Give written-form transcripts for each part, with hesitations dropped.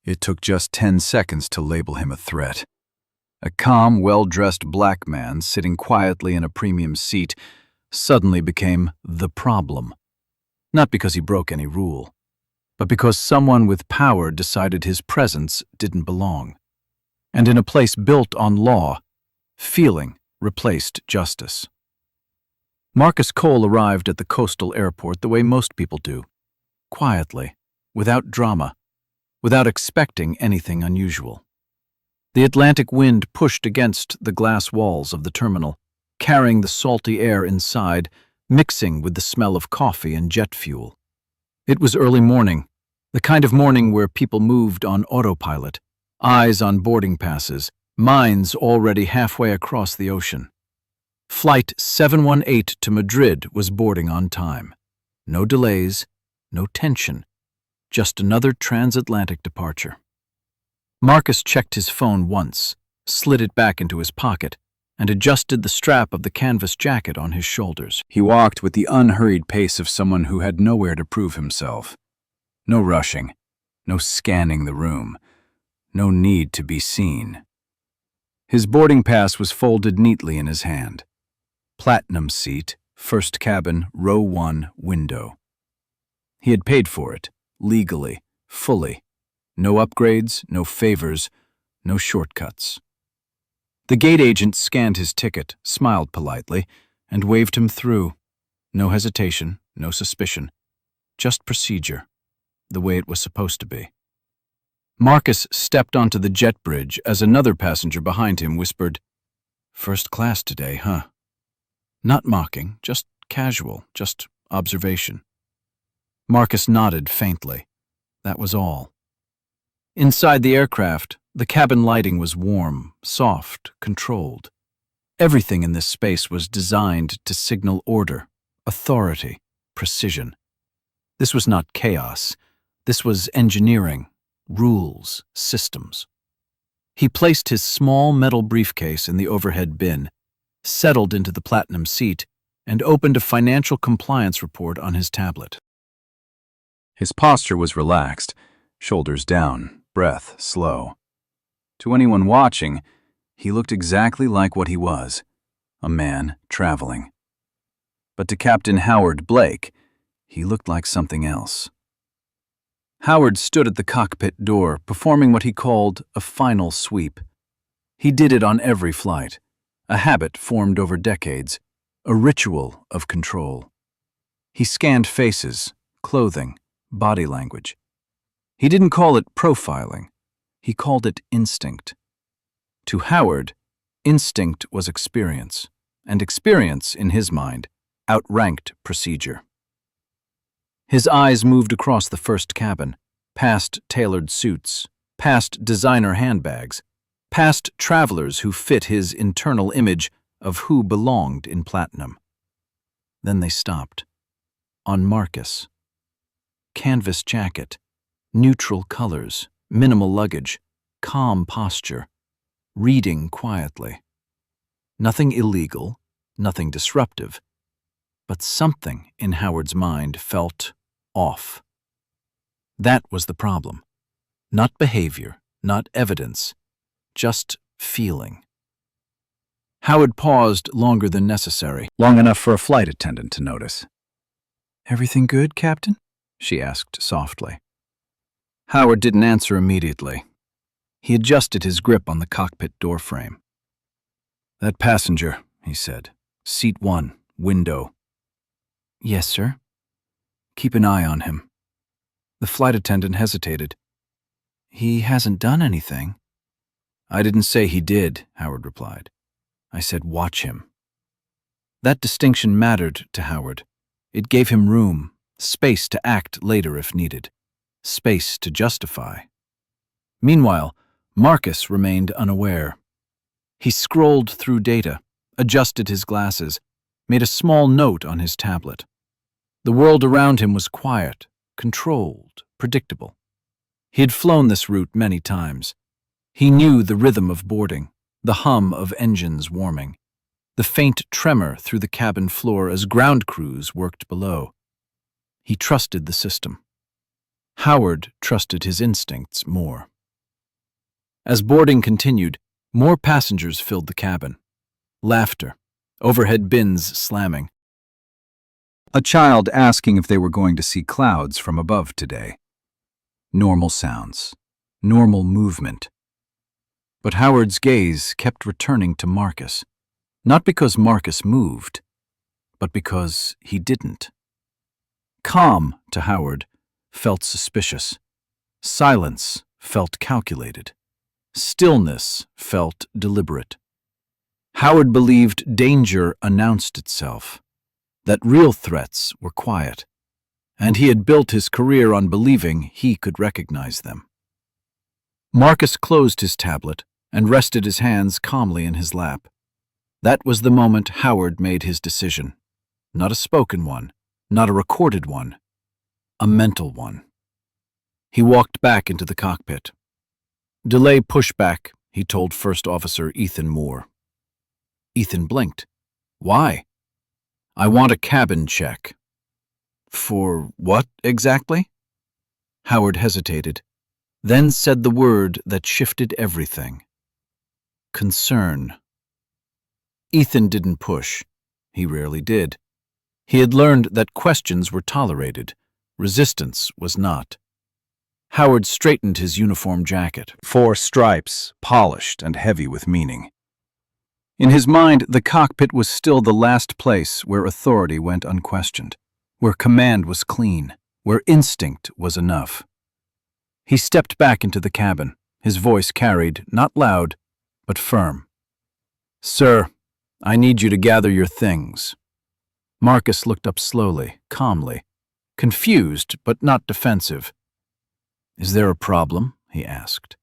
It took just 10 seconds to label him a threat. A calm, well-dressed black man sitting quietly in a premium seat suddenly became the problem. Not because he broke any rule, but because someone with power decided his presence didn't belong. And in a place built on law, feeling replaced justice. Marcus Cole arrived at the coastal airport the way most people do, quietly, without drama, without expecting anything unusual. The Atlantic wind pushed against the glass walls of the terminal, carrying the salty air inside, mixing with the smell of coffee and jet fuel. It was early morning, the kind of morning where people moved on autopilot, eyes on boarding passes, minds already halfway across the ocean. Flight 718 to Madrid was boarding on time. No delays, no tension, just another transatlantic departure. Marcus checked his phone once, slid it back into his pocket, and adjusted the strap of the canvas jacket on his shoulders. He walked with the unhurried pace of someone who had nowhere to prove himself. No rushing, no scanning the room, no need to be seen. His boarding pass was folded neatly in his hand. Platinum seat, first cabin, row 1, window. He had paid for it, legally, fully. No upgrades, no favors, no shortcuts. The gate agent scanned his ticket, smiled politely, and waved him through. No hesitation, no suspicion. Just procedure, the way it was supposed to be. Marcus stepped onto the jet bridge as another passenger behind him whispered, "First class today, huh?" Not mocking, just casual, just observation. Marcus nodded faintly. That was all. Inside the aircraft, the cabin lighting was warm, soft, controlled. Everything in this space was designed to signal order, authority, precision. This was not chaos. This was engineering, rules, systems. He placed his small metal briefcase in the overhead bin, settled into the platinum seat, and opened a financial compliance report on his tablet. His posture was relaxed, shoulders down, breath slow. To anyone watching, he looked exactly like what he was, a man traveling. But to Captain Howard Blake, he looked like something else. Howard stood at the cockpit door, performing what he called a final sweep. He did it on every flight, a habit formed over decades, a ritual of control. He scanned faces, clothing, body language. He didn't call it profiling. He called it instinct. To Howard, instinct was experience, and experience, in his mind, outranked procedure. His eyes moved across the first cabin, past tailored suits, past designer handbags, past travelers who fit his internal image of who belonged in platinum. Then they stopped. On Marcus. Canvas jacket, neutral colors, minimal luggage, calm posture, reading quietly. Nothing illegal, nothing disruptive, but something in Howard's mind felt off. That was the problem. Not behavior, not evidence, just feeling. Howard paused longer than necessary, long enough for a flight attendant to notice. "Everything good, Captain?" she asked softly. Howard didn't answer immediately. He adjusted his grip on the cockpit doorframe. "That passenger," he said. "Seat 1, window." "Yes, sir." "Keep an eye on him." The flight attendant hesitated. "He hasn't done anything." "I didn't say he did," Howard replied. "I said watch him." That distinction mattered to Howard. It gave him room, space to act later if needed, space to justify. Meanwhile, Marcus remained unaware. He scrolled through data, adjusted his glasses, made a small note on his tablet. The world around him was quiet, controlled, predictable. He had flown this route many times. He knew the rhythm of boarding, the hum of engines warming, the faint tremor through the cabin floor as ground crews worked below. He trusted the system. Howard trusted his instincts more. As boarding continued, more passengers filled the cabin. Laughter, overhead bins slamming. A child asking if they were going to see clouds from above today. Normal sounds, normal movement. But Howard's gaze kept returning to Marcus, not because Marcus moved, but because he didn't. Calm, to Howard, felt suspicious. Silence felt calculated. Stillness felt deliberate. Howard believed danger announced itself, that real threats were quiet, and he had built his career on believing he could recognize them. Marcus closed his tablet and rested his hands calmly in his lap. That was the moment Howard made his decision. Not a spoken one, not a recorded one, a mental one. He walked back into the cockpit. "Delay pushback," he told First Officer Ethan Moore. Ethan blinked. "Why?" "I want a cabin check." "For what exactly?" Howard hesitated, then said the word that shifted everything. "Concern." Ethan didn't push. He rarely did. He had learned that questions were tolerated, resistance was not. Howard straightened his uniform jacket, 4 stripes, polished and heavy with meaning. In his mind, the cockpit was still the last place where authority went unquestioned, where command was clean, where instinct was enough. He stepped back into the cabin, his voice carried, not loud, but firm. "Sir, I need you to gather your things." Marcus looked up slowly, calmly, confused but not defensive. "Is there a problem?" he asked.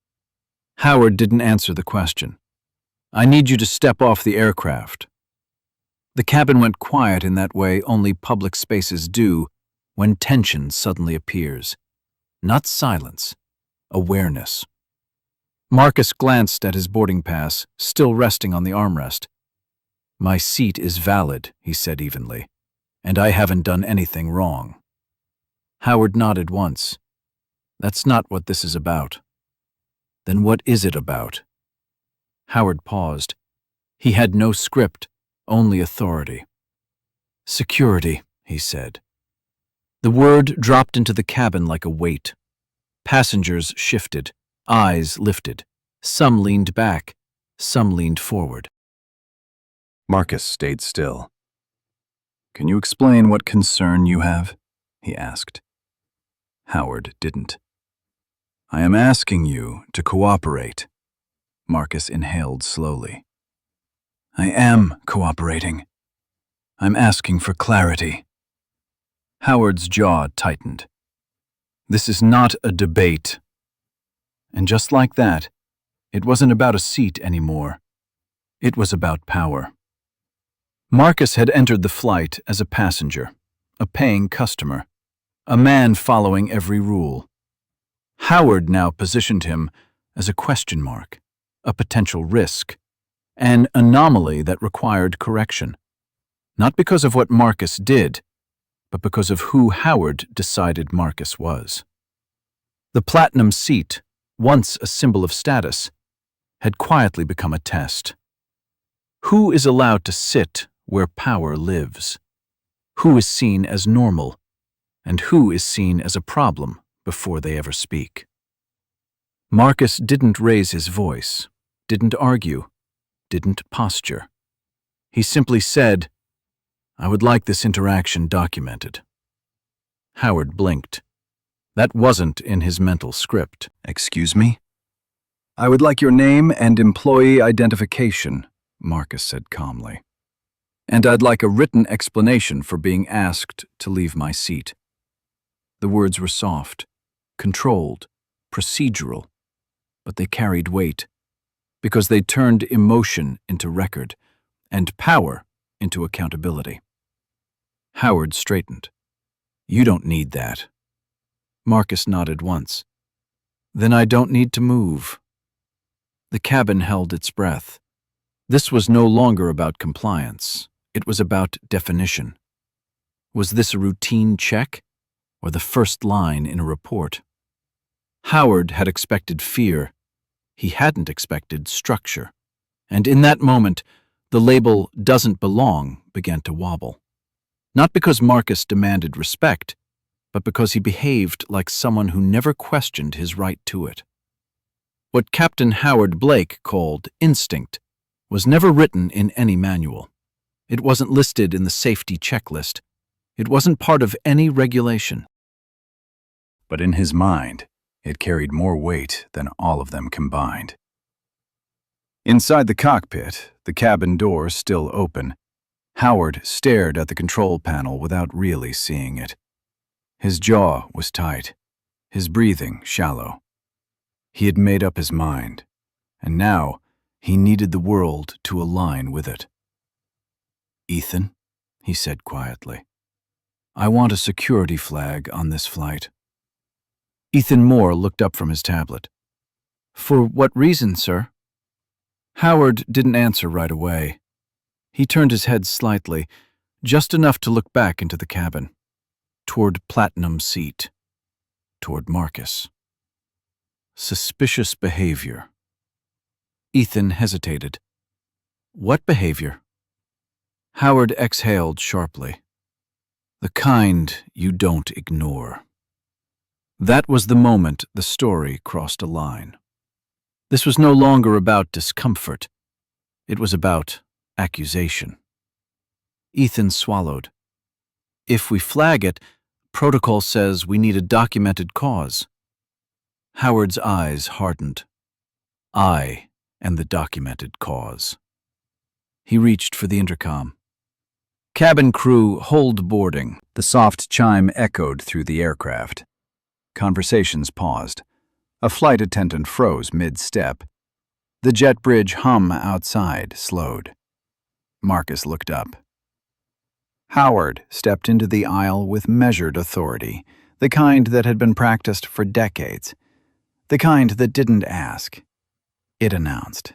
Howard didn't answer the question. "I need you to step off the aircraft." The cabin went quiet in that way only public spaces do when tension suddenly appears. Not silence, awareness. Marcus glanced at his boarding pass, still resting on the armrest. "My seat is valid," he said evenly, "and I haven't done anything wrong." Howard nodded once. "That's not what this is about." "Then what is it about?" Howard paused. He had no script, only authority. "Security," he said. The word dropped into the cabin like a weight. Passengers shifted, eyes lifted. Some leaned back, some leaned forward. Marcus stayed still. "Can you explain what concern you have?" he asked. Howard didn't. "I am asking you to cooperate." Marcus inhaled slowly. "I am cooperating. I'm asking for clarity." Howard's jaw tightened. "This is not a debate." And just like that, it wasn't about a seat anymore. It was about power. Marcus had entered the flight as a passenger, a paying customer, a man following every rule. Howard now positioned him as a question mark, a potential risk, an anomaly that required correction. Not because of what Marcus did, but because of who Howard decided Marcus was. The platinum seat, once a symbol of status, had quietly become a test. Who is allowed to sit where power lives? Who is seen as normal, and who is seen as a problem before they ever speak? Marcus didn't raise his voice, didn't argue, didn't posture. He simply said, "I would like this interaction documented." Howard blinked. That wasn't in his mental script. "Excuse me?" "I would like your name and employee identification," Marcus said calmly. "And I'd like a written explanation for being asked to leave my seat." The words were soft, controlled, procedural, but they carried weight, because they turned emotion into record and power into accountability. Howard straightened. "You don't need that." Marcus nodded once. "Then I don't need to move." The cabin held its breath. This was no longer about compliance. It was about definition. Was this a routine check, or the first line in a report? Howard had expected fear. He hadn't expected structure. And in that moment, the label "doesn't belong" began to wobble. Not because Marcus demanded respect, but because he behaved like someone who never questioned his right to it. What Captain Howard Blake called instinct was never written in any manual. It wasn't listed in the safety checklist. It wasn't part of any regulation. But in his mind, it carried more weight than all of them combined. Inside the cockpit, the cabin door still open, Howard stared at the control panel without really seeing it. His jaw was tight, his breathing shallow. He had made up his mind, and now he needed the world to align with it. "Ethan," he said quietly, "I want a security flag on this flight." Ethan Moore looked up from his tablet. "For what reason, sir?" Howard didn't answer right away. He turned his head slightly, just enough to look back into the cabin, toward Platinum's seat, toward Marcus. Suspicious behavior. Ethan hesitated. What behavior? Howard exhaled sharply. The kind you don't ignore. That was the moment the story crossed a line. This was no longer about discomfort. It was about accusation. Ethan swallowed. If we flag it, protocol says we need a documented cause. Howard's eyes hardened. I am the documented cause. He reached for the intercom. Cabin crew, hold boarding. The soft chime echoed through the aircraft. Conversations paused. A flight attendant froze mid-step. The jet bridge hum outside slowed. Marcus looked up. Howard stepped into the aisle with measured authority, the kind that had been practiced for decades, the kind that didn't ask. It announced.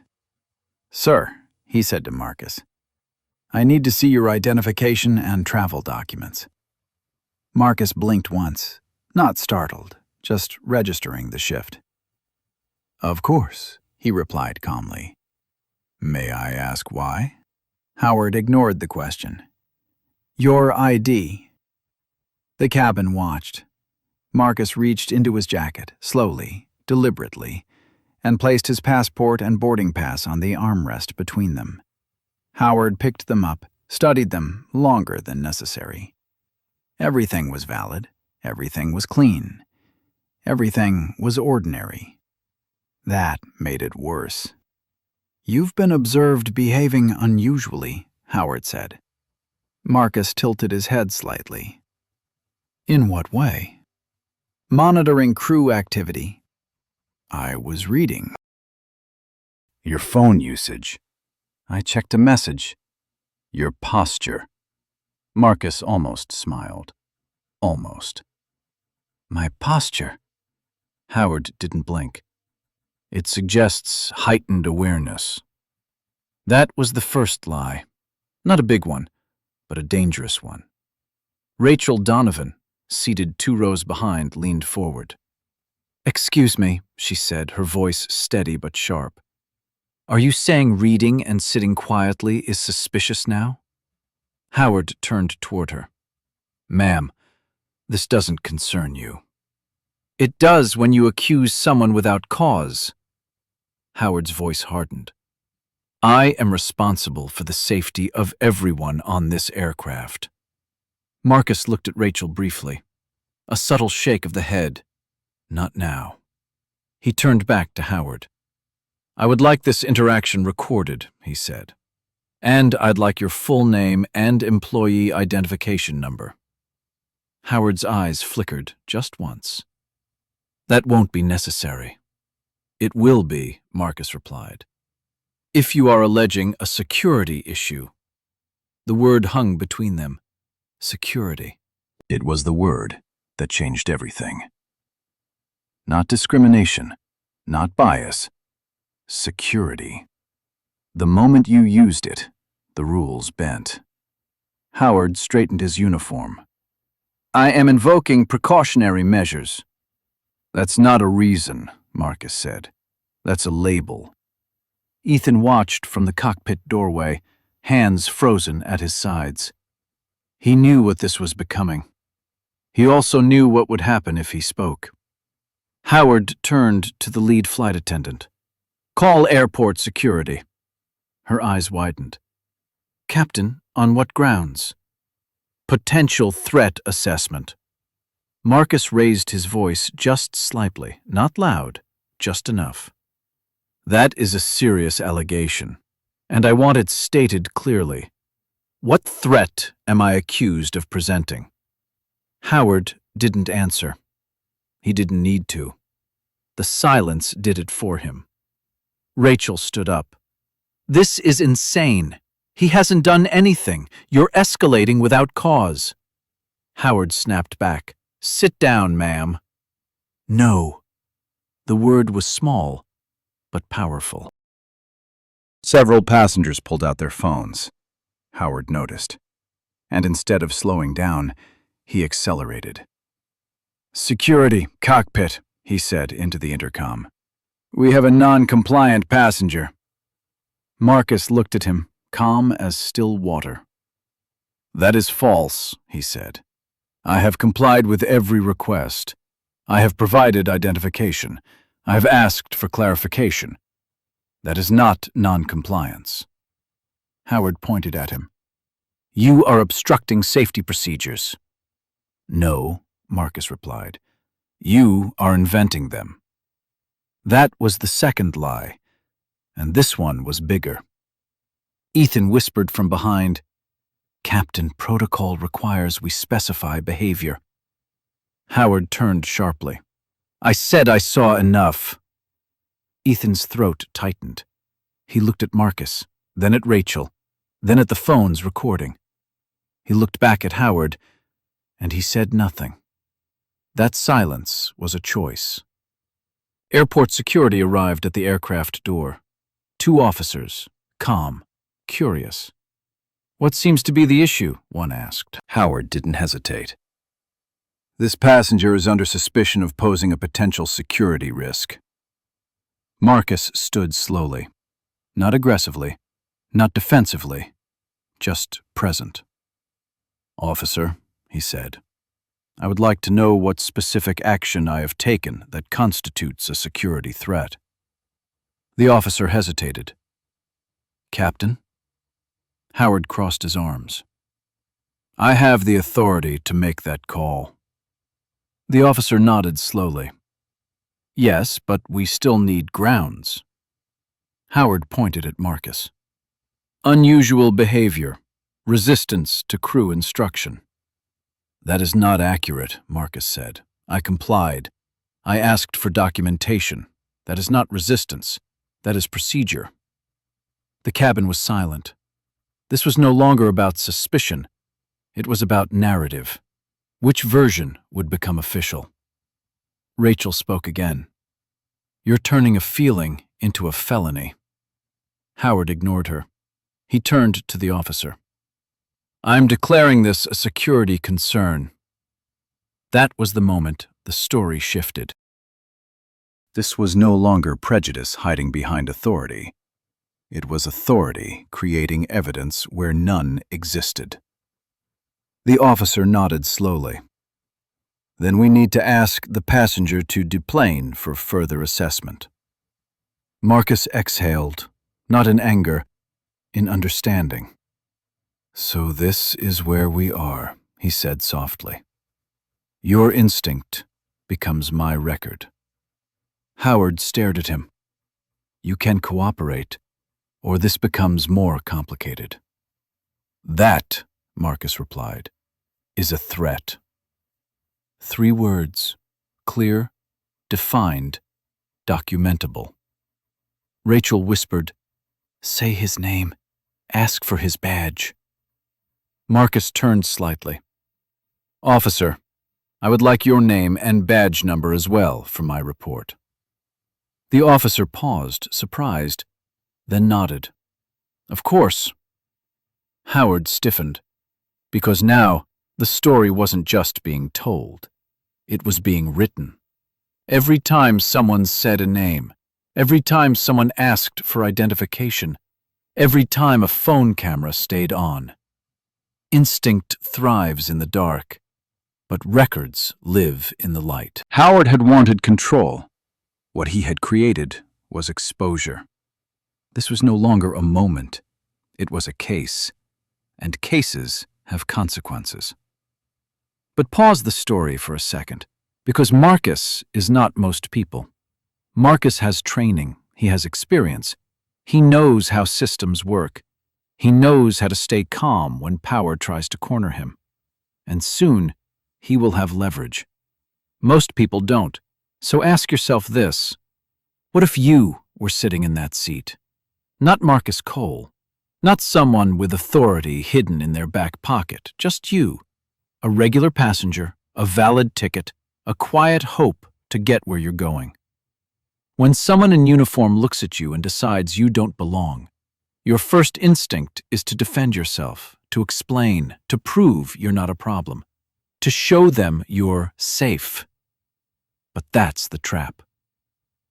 "Sir," he said to Marcus, "I need to see your identification and travel documents." Marcus blinked once, not startled, just registering the shift. "Of course," he replied calmly. "May I ask why?" Howard ignored the question. "Your ID." The cabin watched. Marcus reached into his jacket, slowly, deliberately, and placed his passport and boarding pass on the armrest between them. Howard picked them up, studied them longer than necessary. Everything was valid. Everything was clean. Everything was ordinary. That made it worse. "You've been observed behaving unusually," Howard said. Marcus tilted his head slightly. "In what way?" "Monitoring crew activity." "I was reading." "Your phone usage." "I checked a message." "Your posture." Marcus almost smiled. Almost. "My posture?" Howard didn't blink. "It suggests heightened awareness." That was the first lie. Not a big one, but a dangerous one. Rachel Donovan, seated 2 rows behind, leaned forward. "Excuse me," she said, her voice steady but sharp. "Are you saying reading and sitting quietly is suspicious now?" Howard turned toward her. "Ma'am, this doesn't concern you." "It does when you accuse someone without cause." Howard's voice hardened. "I am responsible for the safety of everyone on this aircraft." Marcus looked at Rachel briefly. A subtle shake of the head. Not now. He turned back to Howard. "I would like this interaction recorded," he said. "And I'd like your full name and employee identification number." Howard's eyes flickered just once. "That won't be necessary." "It will be," Marcus replied. "If you are alleging a security issue." The word hung between them. Security. It was the word that changed everything. Not discrimination, not bias. Security. The moment you used it, the rules bent. Howard straightened his uniform. "I am invoking precautionary measures." That's not a reason, Marcus said. That's a label. Ethan watched from the cockpit doorway, hands frozen at his sides. He knew what this was becoming. He also knew what would happen if he spoke. Howard turned to the lead flight attendant. "Call airport security." Her eyes widened. "Captain, on what grounds?" "Potential threat assessment." Marcus raised his voice just slightly, not loud, just enough. "That is a serious allegation, and I want it stated clearly. What threat am I accused of presenting?" Howard didn't answer. He didn't need to. The silence did it for him. Rachel stood up. "This is insane. He hasn't done anything. You're escalating without cause." Howard snapped back. "Sit down, ma'am." "No." The word was small, but powerful. Several passengers pulled out their phones, Howard noticed, and instead of slowing down, he accelerated. "Security, cockpit," he said into the intercom. "We have a non-compliant passenger." Marcus looked at him, calm as still water. "That is false," he said. "I have complied with every request. I have provided identification. I have asked for clarification. That is not non-compliance." Howard pointed at him. "You are obstructing safety procedures." "No," Marcus replied. "You are inventing them." That was the second lie, and this one was bigger. Ethan whispered from behind, "Captain, protocol requires we specify behavior." Howard turned sharply. "I said I saw enough." Ethan's throat tightened. He looked at Marcus, then at Rachel, then at the phones recording. He looked back at Howard, and he said nothing. That silence was a choice. Airport security arrived at the aircraft door. 2 officers, calm, curious. "What seems to be the issue?" one asked. Howard didn't hesitate. "This passenger is under suspicion of posing a potential security risk." Marcus stood slowly. Not aggressively, not defensively, just present. "Officer," he said, "I would like to know what specific action I have taken that constitutes a security threat." The officer hesitated. "Captain?" Howard crossed his arms. "I have the authority to make that call." The officer nodded slowly. "Yes, but we still need grounds." Howard pointed at Marcus. "Unusual behavior, resistance to crew instruction." "That is not accurate," Marcus said. "I complied. I asked for documentation. That is not resistance. That is procedure." The cabin was silent. This was no longer about suspicion. It was about narrative. Which version would become official? Rachel spoke again. "You're turning a feeling into a felony." Howard ignored her. He turned to the officer. "I'm declaring this a security concern." That was the moment the story shifted. This was no longer prejudice hiding behind authority. It was authority creating evidence where none existed. The officer nodded slowly. "Then we need to ask the passenger to deplane for further assessment." Marcus exhaled, not in anger, in understanding. "So this is where we are," he said softly. "Your instinct becomes my record." Howard stared at him. "You can cooperate, or this becomes more complicated." "That," Marcus replied, "is a threat." 3 words, clear, defined, documentable. Rachel whispered, "Say his name. Ask for his badge." Marcus turned slightly. "Officer, I would like your name and badge number as well for my report." The officer paused, surprised, then nodded. "Of course." Howard stiffened, because now the story wasn't just being told. It was being written. Every time someone said a name, every time someone asked for identification, every time a phone camera stayed on. Instinct thrives in the dark, but records live in the light. Howard had wanted control. What he had created was exposure. This was no longer a moment. It was a case, and cases have consequences. But pause the story for a second, because Marcus is not most people. Marcus has training, he has experience. He knows how systems work. He knows how to stay calm when power tries to corner him. And soon, he will have leverage. Most people don't. So ask yourself this: what if you were sitting in that seat? Not Marcus Cole. Not someone with authority hidden in their back pocket. Just you. A regular passenger, a valid ticket, a quiet hope to get where you're going. When someone in uniform looks at you and decides you don't belong, your first instinct is to defend yourself, to explain, to prove you're not a problem, to show them you're safe. But that's the trap.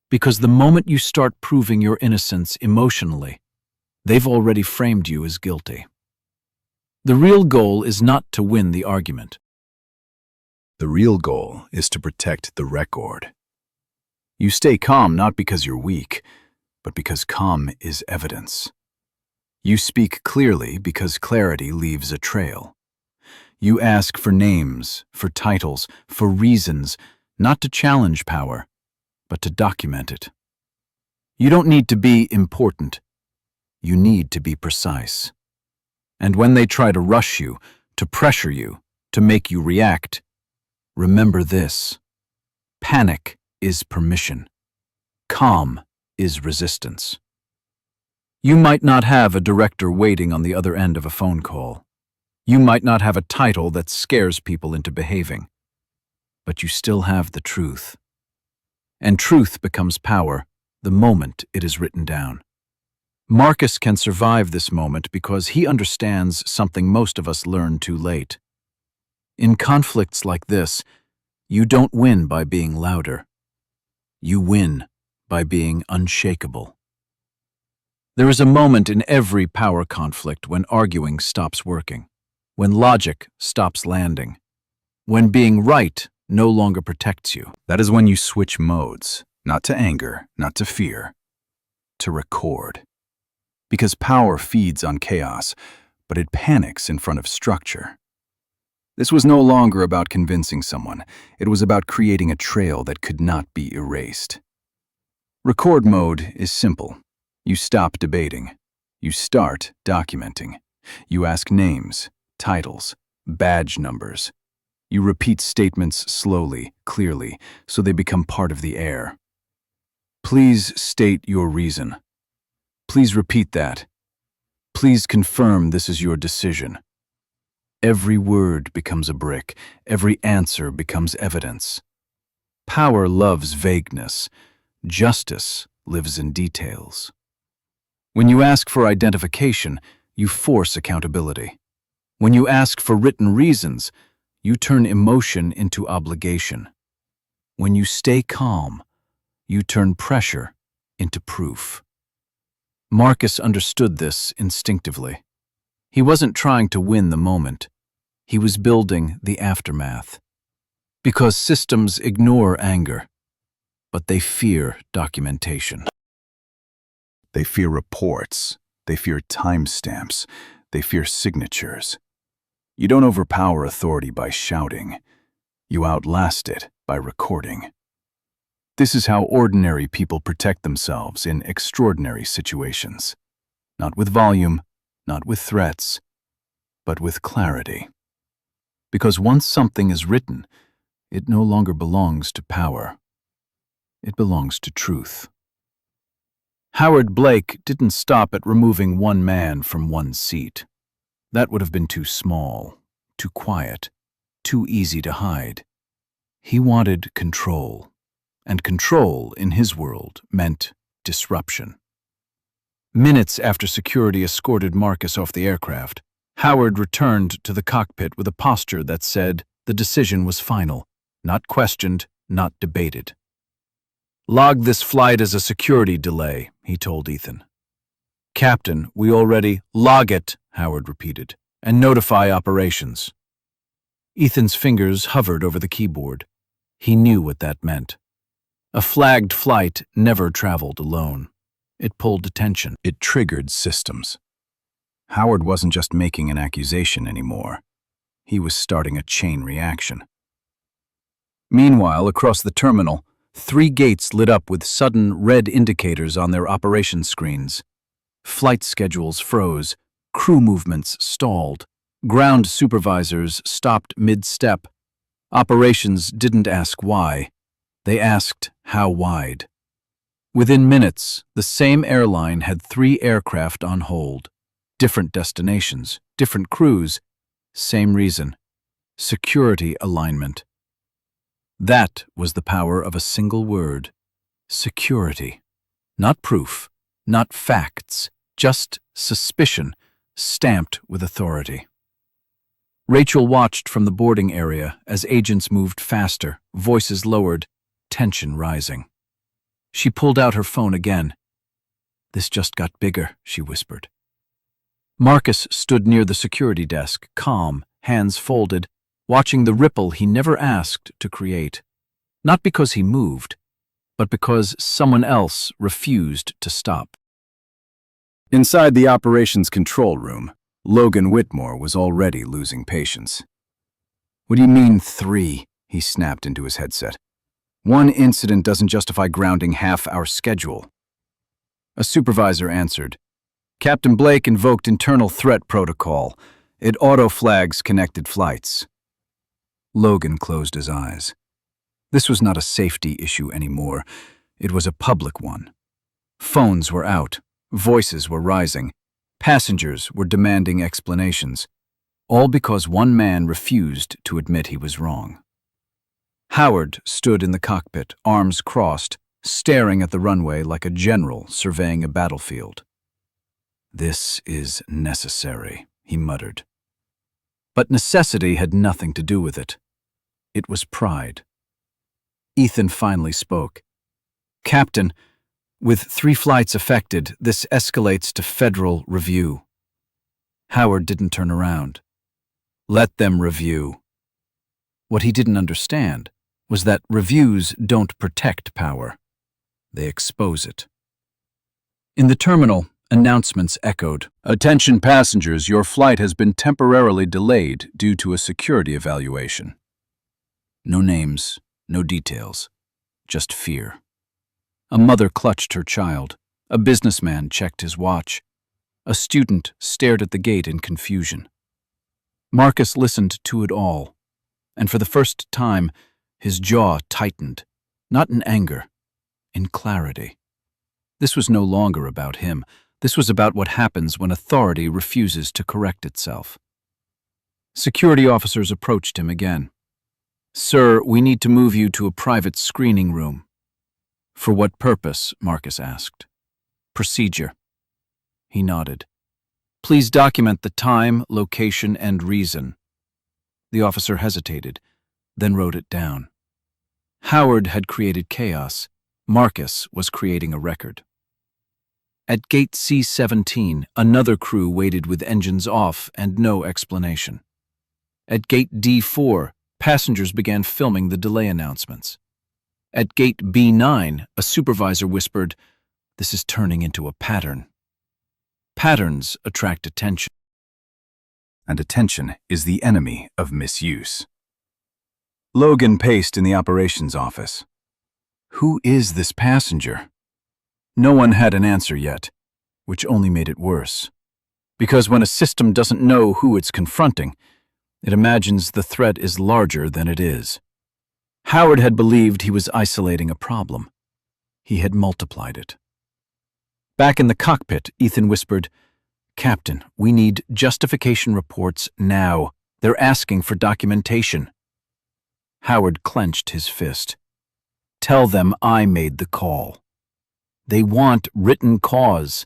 Because the moment you start proving your innocence emotionally, they've already framed you as guilty. The real goal is not to win the argument. The real goal is to protect the record. You stay calm not because you're weak, but because calm is evidence. You speak clearly because clarity leaves a trail. You ask for names, for titles, for reasons, not to challenge power, but to document it. You don't need to be important. You need to be precise. And when they try to rush you, to pressure you, to make you react, remember this: panic is permission. Calm is resistance. You might not have a director waiting on the other end of a phone call. You might not have a title that scares people into behaving. But you still have the truth. And truth becomes power the moment it is written down. Marcus can survive this moment because he understands something most of us learn too late. In conflicts like this, you don't win by being louder. You win by being unshakable. There is a moment in every power conflict when arguing stops working, when logic stops landing, when being right no longer protects you. That is when you switch modes, not to anger, not to fear, to record. Because power feeds on chaos, but it panics in front of structure. This was no longer about convincing someone. It was about creating a trail that could not be erased. Record mode is simple. You stop debating. You start documenting. You ask names, titles, badge numbers. You repeat statements slowly, clearly, so they become part of the air. Please state your reason. Please repeat that. Please confirm this is your decision. Every word becomes a brick. Every answer becomes evidence. Power loves vagueness. Justice lives in details. When you ask for identification, you force accountability. When you ask for written reasons, you turn emotion into obligation. When you stay calm, you turn pressure into proof. Marcus understood this instinctively. He wasn't trying to win the moment. He was building the aftermath. Because systems ignore anger, but they fear documentation. They fear reports. They fear timestamps. They fear signatures. You don't overpower authority by shouting. You outlast it by recording. This is how ordinary people protect themselves in extraordinary situations. Not with volume, not with threats, but with clarity. Because once something is written, it no longer belongs to power. It belongs to truth. Howard Blake didn't stop at removing one man from one seat. That would have been too small, too quiet, too easy to hide. He wanted control, and control in his world meant disruption. Minutes after security escorted Marcus off the aircraft, Howard returned to the cockpit with a posture that said the decision was final, not questioned, not debated. "Log this flight as a security delay," he told Ethan. "Captain, we already—" "Log it," Howard repeated, "and notify operations." Ethan's fingers hovered over the keyboard. He knew what that meant. A flagged flight never traveled alone. It pulled attention. It triggered systems. Howard wasn't just making an accusation anymore. He was starting a chain reaction. Meanwhile, across the terminal, 3 gates lit up with sudden red indicators on their operation screens. Flight schedules froze, crew movements stalled, ground supervisors stopped mid-step. Operations didn't ask why. They asked how wide. Within minutes, the same airline had 3 aircraft on hold. Different destinations, different crews, same reason: security alignment. That was the power of a single word: security. Not proof, not facts, just suspicion, stamped with authority. Rachel watched from the boarding area as agents moved faster, voices lowered, tension rising. She pulled out her phone again. "This just got bigger," she whispered. Marcus stood near the security desk, calm, hands folded, watching the ripple he never asked to create. Not because he moved, but because someone else refused to stop. Inside the operations control room, Logan Whitmore was already losing patience. "What do you mean 3? He snapped into his headset. "One incident doesn't justify grounding half our schedule." A supervisor answered. "Captain Blake invoked internal threat protocol. It auto-flags connected flights." Logan closed his eyes. This was not a safety issue anymore. It was a public one. Phones were out. Voices were rising. Passengers were demanding explanations. All because one man refused to admit he was wrong. Howard stood in the cockpit, arms crossed, staring at the runway like a general surveying a battlefield. "This is necessary," he muttered. But necessity had nothing to do with it. It was pride. Ethan finally spoke. "Captain, with 3 flights affected, this escalates to federal review." Howard didn't turn around. "Let them review." What he didn't understand was that reviews don't protect power. They expose it. In the terminal, announcements echoed. "Attention passengers, your flight has been temporarily delayed due to a security evaluation." No names, no details, just fear. A mother clutched her child. A businessman checked his watch. A student stared at the gate in confusion. Marcus listened to it all, and for the first time, his jaw tightened, not in anger, in clarity. This was no longer about him. This was about what happens when authority refuses to correct itself. Security officers approached him again. "Sir, we need to move you to a private screening room." "For what purpose?" Marcus asked. "Procedure." He nodded. "Please document the time, location, and reason." The officer hesitated, then wrote it down. Howard had created chaos. Marcus was creating a record. At gate C-17, another crew waited with engines off and no explanation. At gate D-4, passengers began filming the delay announcements. At gate B-9, a supervisor whispered, "This is turning into a pattern." Patterns attract attention. And attention is the enemy of misuse. Logan paced in the operations office. Who is this passenger? No one had an answer yet, which only made it worse. Because when a system doesn't know who it's confronting, it imagines the threat is larger than it is. Howard had believed he was isolating a problem. He had multiplied it. Back in the cockpit, Ethan whispered, "Captain, we need justification reports now. They're asking for documentation." Howard clenched his fist. "Tell them I made the call. They want written cause.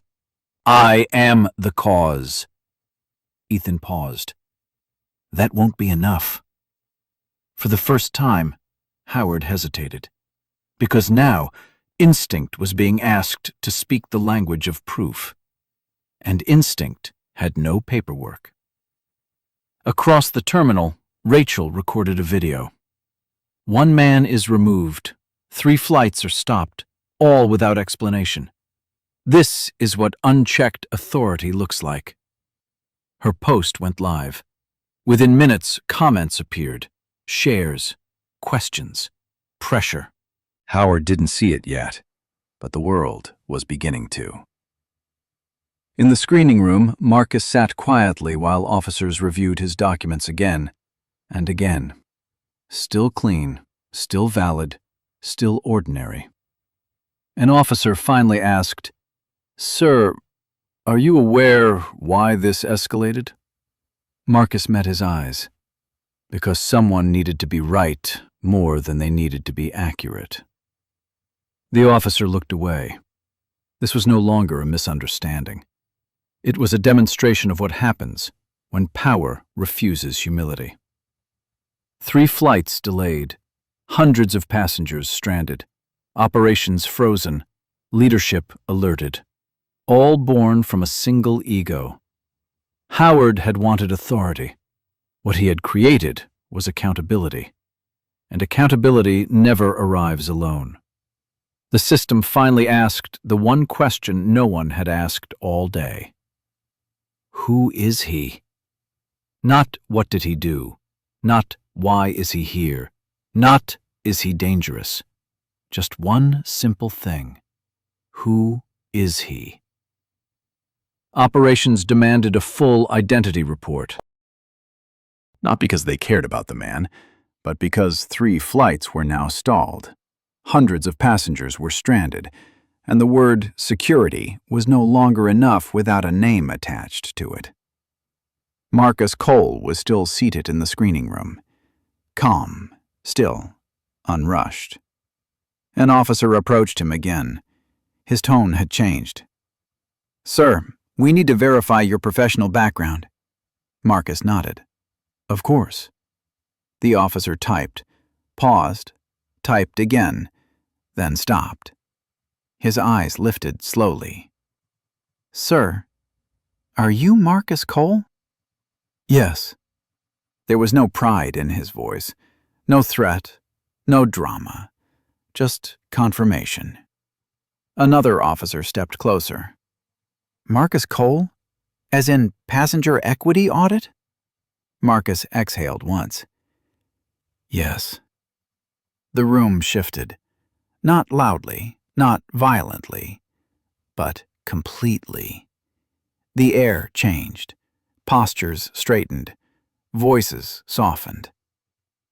I am the cause." Ethan paused. "That won't be enough." For the first time, Howard hesitated. Because now, Instinct was being asked to speak the language of proof, and instinct had no paperwork. Across the terminal, Rachel recorded a video. One man is removed. 3 flights are stopped, all without explanation. This is what unchecked authority looks like. Her post went live. Within minutes, comments appeared. Shares, questions, pressure. Howard didn't see it yet, but the world was beginning to. In the screening room, Marcus sat quietly while officers reviewed his documents again and again. Still clean, still valid, still ordinary. An officer finally asked, "Sir, are you aware why this escalated?" Marcus met his eyes. Because someone needed to be right more than they needed to be accurate. The officer looked away. This was no longer a misunderstanding. It was a demonstration of what happens when power refuses humility. 3 flights delayed, hundreds of passengers stranded, operations frozen, leadership alerted, all born from a single ego. Howard had wanted authority. What he had created was accountability, and accountability never arrives alone. The system finally asked the one question no one had asked all day. Who is he? Not what did he do, not why is he here, not is he dangerous. Just one simple thing. Who is he? Operations demanded a full identity report. Not because they cared about the man, but because 3 flights were now stalled. Hundreds of passengers were stranded, and the word security was no longer enough without a name attached to it. Marcus Cole was still seated in the screening room, calm, still, unrushed. An officer approached him again. His tone had changed. "Sir, we need to verify your professional background." Marcus nodded. "Of course." The officer typed, paused, typed again, then stopped. His eyes lifted slowly. "Sir, are you Marcus Cole?" "Yes." There was no pride in his voice, no threat, no drama, just confirmation. Another officer stepped closer. "Marcus Cole? As in passenger equity audit?" Marcus exhaled once. "Yes." The room shifted. Not loudly, not violently, but completely. The air changed. Postures straightened. Voices softened.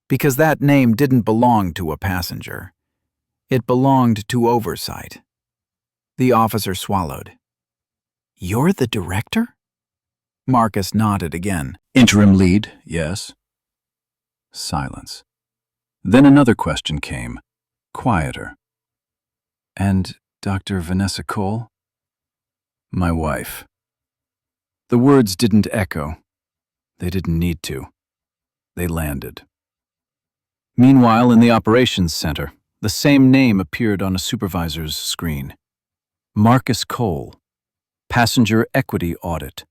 Because that name didn't belong to a passenger. It belonged to oversight. The officer swallowed. "You're the director?" Marcus nodded again. "Interim lead, yes." Silence. Then another question came, quieter. "And Dr. Vanessa Cole?" "My wife." The words didn't echo. They didn't need to. They landed. Meanwhile, in the operations center, the same name appeared on a supervisor's screen. Marcus Cole. Passenger Equity Audit.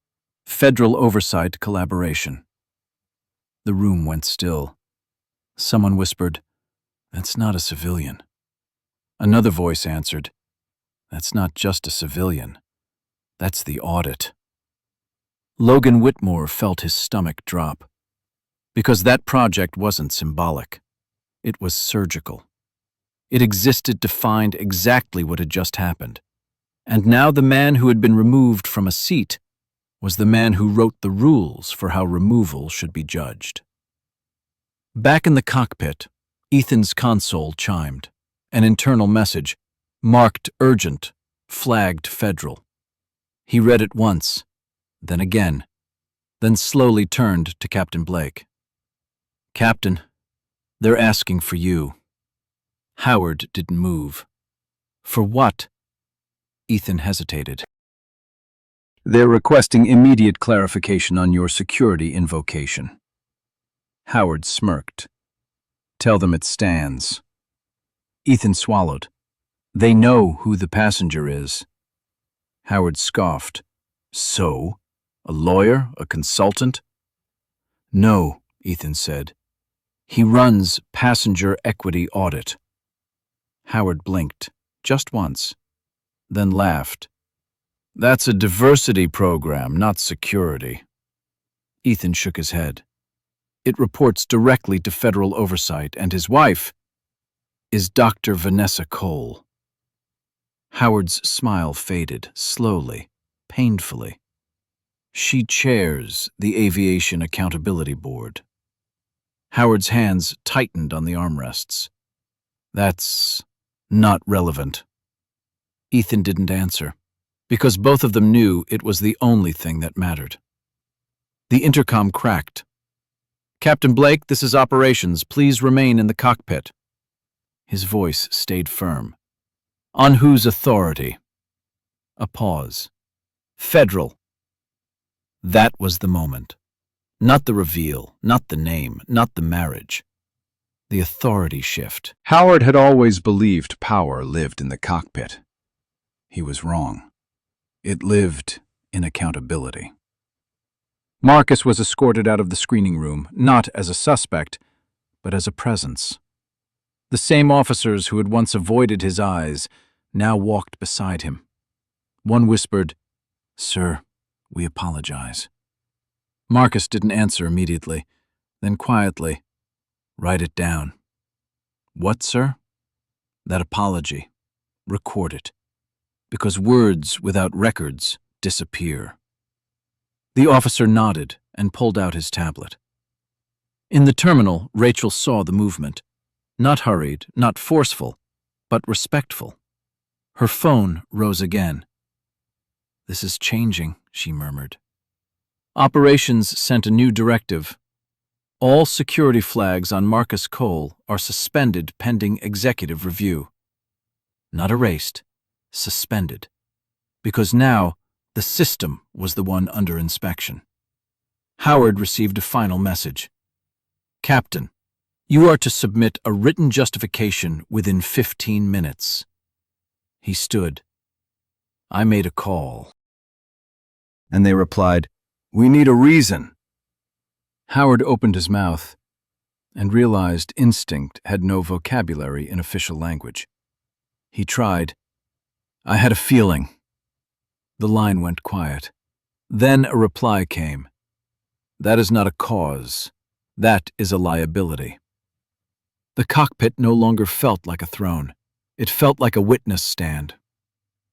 Federal Oversight Collaboration. The room went still. Someone whispered, "That's not a civilian." Another voice answered, "That's not just a civilian. That's the audit." Logan Whitmore felt his stomach drop. Because that project wasn't symbolic. It was surgical. It existed to find exactly what had just happened. And now the man who had been removed from a seat was the man who wrote the rules for how removal should be judged. Back in the cockpit, Ethan's console chimed. An internal message, marked urgent, flagged federal. He read it once, then again, then slowly turned to Captain Blake. "Captain, they're asking for you." Howard didn't move. "For what?" Ethan hesitated. "They're requesting immediate clarification on your security invocation." Howard smirked. "Tell them it stands." Ethan swallowed. They know who the passenger is. Howard scoffed. So? A lawyer? A consultant? No, Ethan said. He runs passenger equity audit. Howard blinked, just once, then laughed. That's a diversity program, not security. Ethan shook his head. It reports directly to federal oversight, and his wife is Dr. Vanessa Cole. Howard's smile faded, slowly, painfully. She chairs the Aviation Accountability Board. Howard's hands tightened on the armrests. That's not relevant. Ethan didn't answer, because both of them knew it was the only thing that mattered. The intercom cracked. Captain Blake, this is operations. Please remain in the cockpit. His voice stayed firm. On whose authority? A pause. Federal. That was the moment. Not the reveal, not the name, not the marriage. The authority shift. Howard had always believed power lived in the cockpit. He was wrong. It lived in accountability. Marcus was escorted out of the screening room, not as a suspect, but as a presence. The same officers who had once avoided his eyes now walked beside him. One whispered, "Sir, we apologize." Marcus didn't answer immediately, then quietly, "Write it down." "What, sir?" "That apology. Record it. Because words without records disappear." The officer nodded and pulled out his tablet. In the terminal, Rachel saw the movement. Not hurried, not forceful, but respectful. Her phone rose again. "This is changing," she murmured. Operations sent a new directive. All security flags on Marcus Cole are suspended pending executive review. Not erased, suspended. Because now, the system was the one under inspection. Howard received a final message. Captain, you are to submit a written justification within 15 minutes. He stood. I made a call. And they replied, "We need a reason." Howard opened his mouth and realized instinct had no vocabulary in official language. He tried, "I had a feeling." The line went quiet. Then a reply came. "That is not a cause. That is a liability." The cockpit no longer felt like a throne. It felt like a witness stand.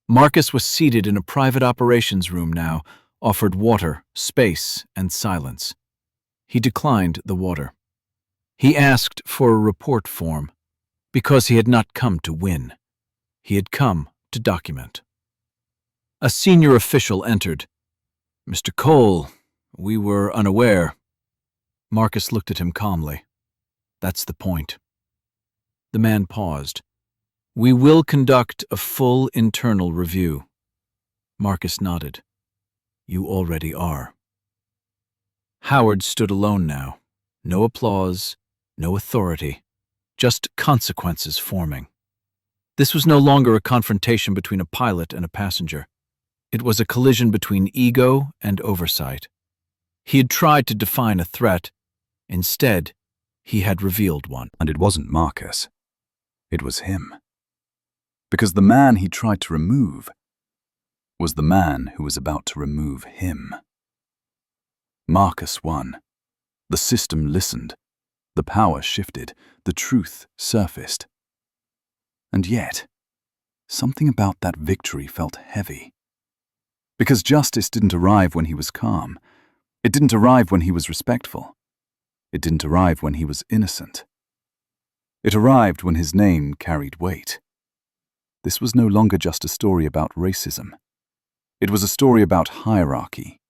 Marcus was seated in a private operations room now, offered water, space, and silence. He declined the water. He asked for a report form, because he had not come to win. He had come to document. A senior official entered. "Mr. Cole, we were unaware." Marcus looked at him calmly. "That's the point." The man paused. "We will conduct a full internal review." Marcus nodded. "You already are." Howard stood alone now. No applause, no authority, just consequences forming. This was no longer a confrontation between a pilot and a passenger. It was a collision between ego and oversight. He had tried to define a threat. Instead, he had revealed one. And it wasn't Marcus. It was him. Because the man he tried to remove was the man who was about to remove him. Marcus won. The system listened. The power shifted. The truth surfaced. And yet, something about that victory felt heavy. Because justice didn't arrive when he was calm. It didn't arrive when he was respectful. It didn't arrive when he was innocent. It arrived when his name carried weight. This was no longer just a story about racism. It was a story about hierarchy,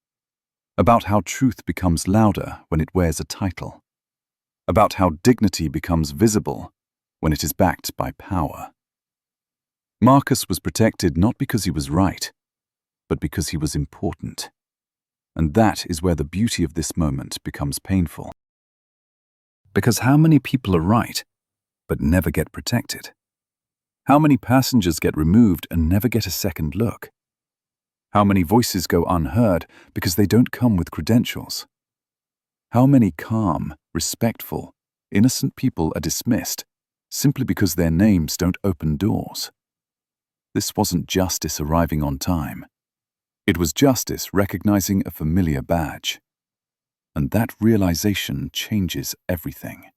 about how truth becomes louder when it wears a title, about how dignity becomes visible when it is backed by power. Marcus was protected not because he was right, but because he was important. And that is where the beauty of this moment becomes painful. Because how many people are right, but never get protected? How many passengers get removed and never get a second look? How many voices go unheard because they don't come with credentials? How many calm, respectful, innocent people are dismissed simply because their names don't open doors? This wasn't justice arriving on time. It was justice recognizing a familiar badge. And that realization changes everything.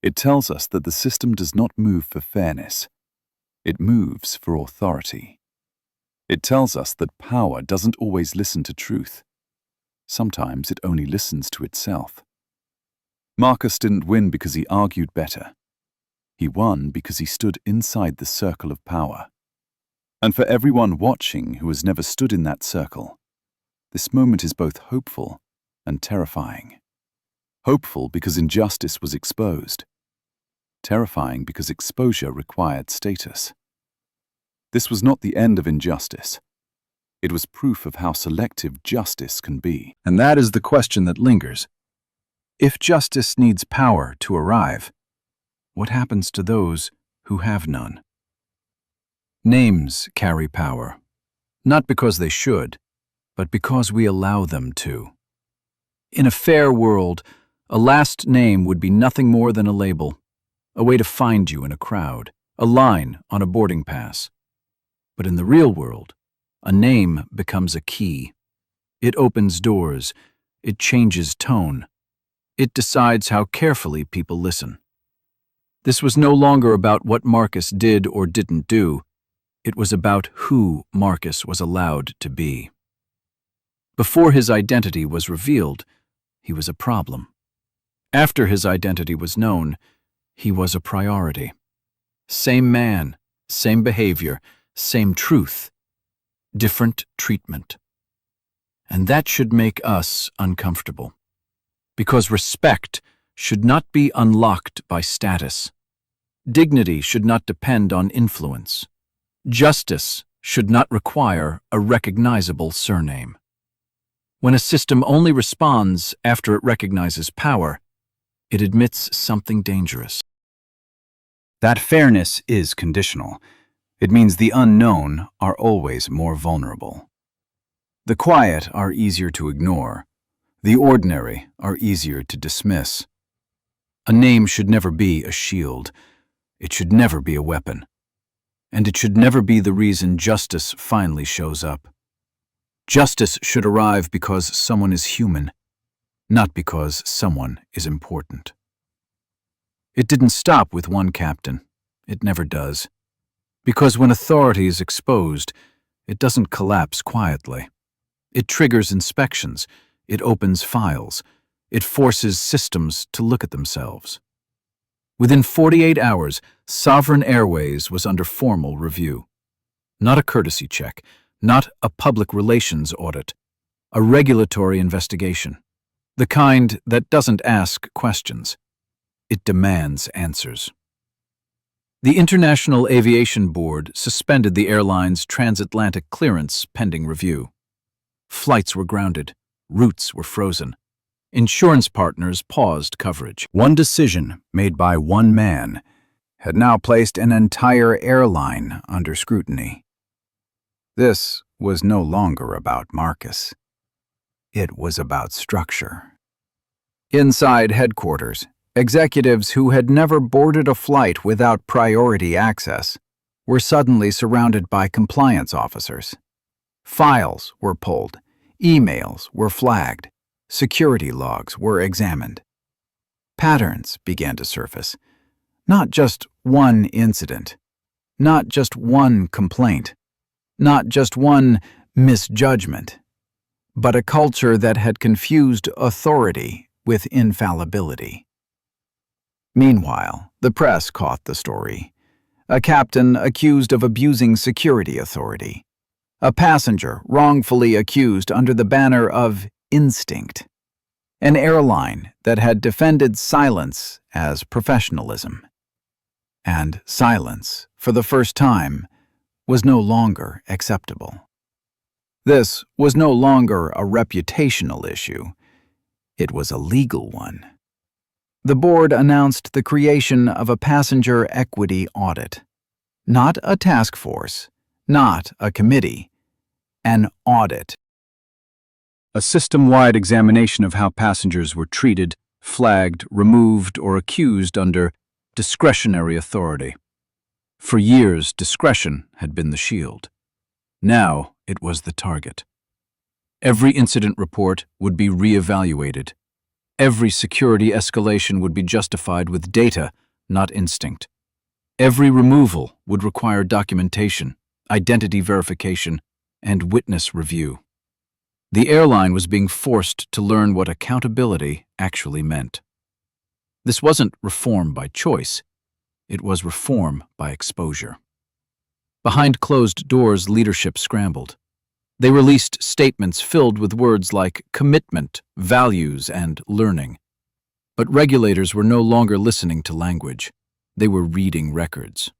It tells us that the system does not move for fairness. It moves for authority. It tells us that power doesn't always listen to truth. Sometimes it only listens to itself. Marcus didn't win because he argued better. He won because he stood inside the circle of power. And for everyone watching who has never stood in that circle, this moment is both hopeful and terrifying. Hopeful because injustice was exposed. Terrifying because exposure required status. This was not the end of injustice. It was proof of how selective justice can be. And that is the question that lingers. If justice needs power to arrive, what happens to those who have none? Names carry power, not because they should, but because we allow them to. In a fair world, a last name would be nothing more than a label, a way to find you in a crowd, a line on a boarding pass. But in the real world, a name becomes a key. It opens doors. It changes tone. It decides how carefully people listen. This was no longer about what Marcus did or didn't do. It was about who Marcus was allowed to be. Before his identity was revealed, he was a problem. After his identity was known, he was a priority. Same man, same behavior, same truth, different treatment. And that should make us uncomfortable. Because respect should not be unlocked by status. Dignity should not depend on influence. Justice should not require a recognizable surname. When a system only responds after it recognizes power, it admits something dangerous. That fairness is conditional. It means the unknown are always more vulnerable. The quiet are easier to ignore. The ordinary are easier to dismiss. A name should never be a shield. It should never be a weapon. And it should never be the reason justice finally shows up. Justice should arrive because someone is human, not because someone is important. It didn't stop with one captain. It never does. Because when authority is exposed, it doesn't collapse quietly. It triggers inspections. It opens files. It forces systems to look at themselves. Within 48 hours, Sovereign Airways was under formal review. Not a courtesy check, not a public relations audit, a regulatory investigation. The kind that doesn't ask questions. It demands answers. The International Aviation Board suspended the airline's transatlantic clearance pending review. Flights were grounded. Routes were frozen. Insurance partners paused coverage. One decision made by one man had now placed an entire airline under scrutiny. This was no longer about Marcus. It was about structure. Inside headquarters, executives who had never boarded a flight without priority access were suddenly surrounded by compliance officers. Files were pulled, emails were flagged, security logs were examined. Patterns began to surface. Not just one incident, not just one complaint, not just one misjudgment, but a culture that had confused authority with infallibility. Meanwhile, the press caught the story. A captain accused of abusing security authority. A passenger wrongfully accused under the banner of instinct. An airline that had defended silence as professionalism. And silence, for the first time, was no longer acceptable. This was no longer a reputational issue. It was a legal one. The board announced the creation of a passenger equity audit. Not a task force, not a committee, an audit. A system-wide examination of how passengers were treated, flagged, removed, or accused under discretionary authority. For years, discretion had been the shield. Now it was the target. Every incident report would be re-evaluated. Every security escalation would be justified with data, not instinct. Every removal would require documentation, identity verification, and witness review. The airline was being forced to learn what accountability actually meant. This wasn't reform by choice. It was reform by exposure. Behind closed doors, leadership scrambled. They released statements filled with words like commitment, values, and learning. But regulators were no longer listening to language. They were reading records.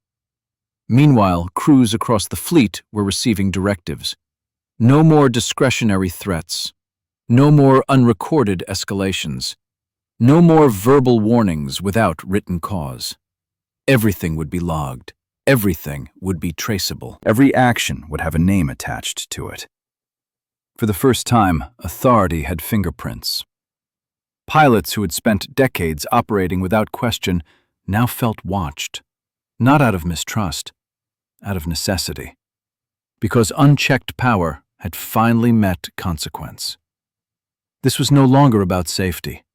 Meanwhile, crews across the fleet were receiving directives. No more discretionary threats. No more unrecorded escalations. No more verbal warnings without written cause. Everything would be logged. Everything would be traceable. Every action would have a name attached to it. For the first time, authority had fingerprints. Pilots who had spent decades operating without question now felt watched, not out of mistrust, out of necessity, because unchecked power had finally met consequence. This was no longer about safety.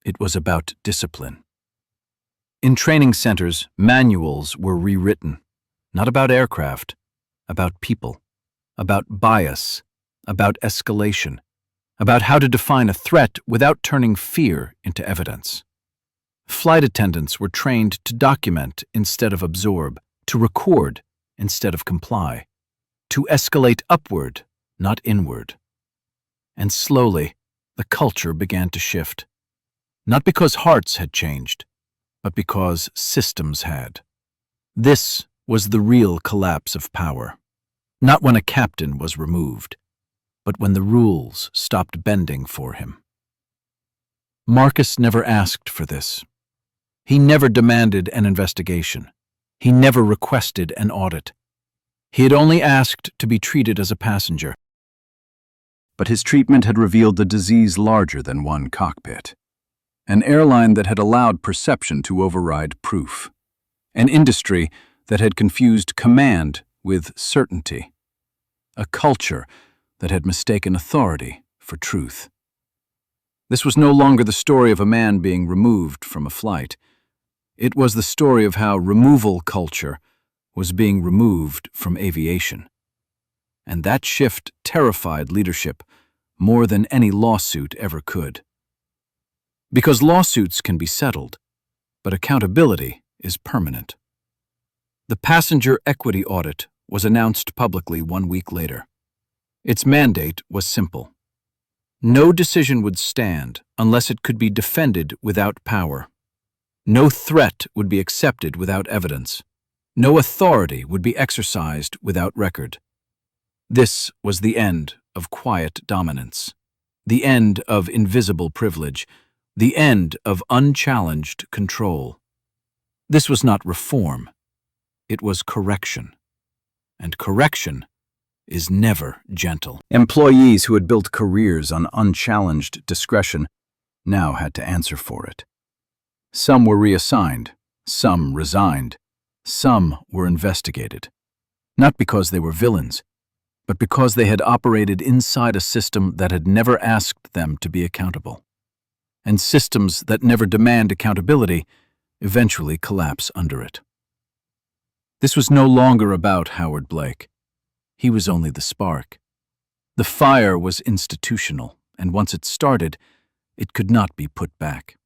It was about discipline. In training centers, manuals were rewritten, not about aircraft, about people, about bias, about escalation, about how to define a threat without turning fear into evidence. Flight attendants were trained to document instead of absorb, to record instead of comply, to escalate upward, not inward. And slowly, the culture began to shift. Not because hearts had changed, but because systems had. This was the real collapse of power. Not when a captain was removed, but when the rules stopped bending for him. Marcus never asked for this. He never demanded an investigation. He never requested an audit. He had only asked to be treated as a passenger. But his treatment had revealed a disease larger than one cockpit. An airline that had allowed perception to override proof. An industry that had confused command with certainty. A culture that had mistaken authority for truth. This was no longer the story of a man being removed from a flight. It was the story of how removal culture was being removed from aviation. And that shift terrified leadership more than any lawsuit ever could. Because lawsuits can be settled, but accountability is permanent. The passenger equity audit was announced publicly 1 week later. Its mandate was simple. No decision would stand unless it could be defended without power. No threat would be accepted without evidence. No authority would be exercised without record. This was the end of quiet dominance, the end of invisible privilege, the end of unchallenged control. This was not reform. It was correction. And correction is never gentle. Employees who had built careers on unchallenged discretion now had to answer for it. Some were reassigned, some resigned, some were investigated. Not because they were villains, but because they had operated inside a system that had never asked them to be accountable. And systems that never demand accountability eventually collapse under it. This was no longer about Howard Blake. He was only the spark. The fire was institutional, and once it started, it could not be put back.